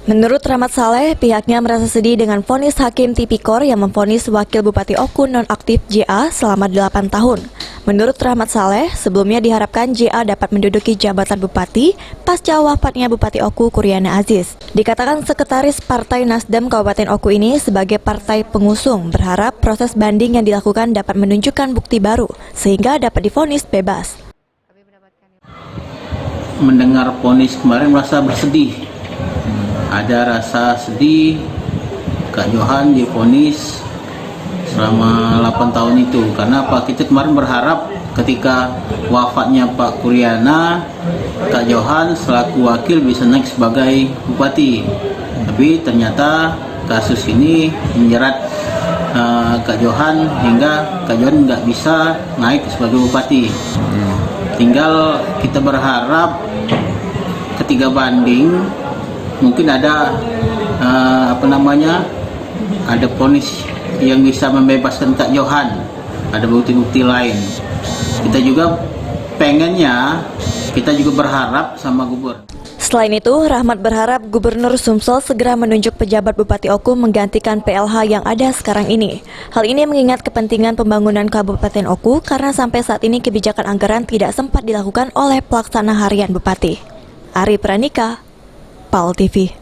Menurut Rahmat Saleh, pihaknya merasa sedih dengan vonis Hakim Tipikor yang memvonis Wakil Bupati Oku nonaktif JA selama 8 tahun. Menurut Rahmat Saleh, sebelumnya diharapkan JA dapat menduduki jabatan Bupati pasca wafatnya Bupati Oku Kuryana Aziz. Dikatakan Sekretaris Partai Nasdem Kabupaten Oku ini sebagai partai pengusung berharap proses banding yang dilakukan dapat menunjukkan bukti baru sehingga dapat divonis bebas. Mendengar vonis kemarin merasa bersedih. Ada rasa sedih Kak Johan divonis selama 8 tahun itu. Karena apa? Kita kemarin berharap ketika wafatnya Pak Kuryana, Kak Johan selaku wakil bisa naik sebagai bupati. Tapi ternyata kasus ini menjerat Kak Johan hingga Kak Johan nggak bisa naik sebagai bupati. Tinggal kita berharap ketika banding mungkin ada ada vonis yang bisa membebaskan Kak Johan, ada bukti-bukti lain. Kita juga pengennya, kita juga berharap sama Gubernur. Selain itu, Rahmat berharap Gubernur Sumsel segera menunjuk pejabat Bupati Oku menggantikan PLH yang ada sekarang ini. Hal ini mengingat kepentingan pembangunan Kabupaten Oku karena sampai saat ini kebijakan anggaran tidak sempat dilakukan oleh pelaksana harian Bupati. Ari Pranika, PAL TV.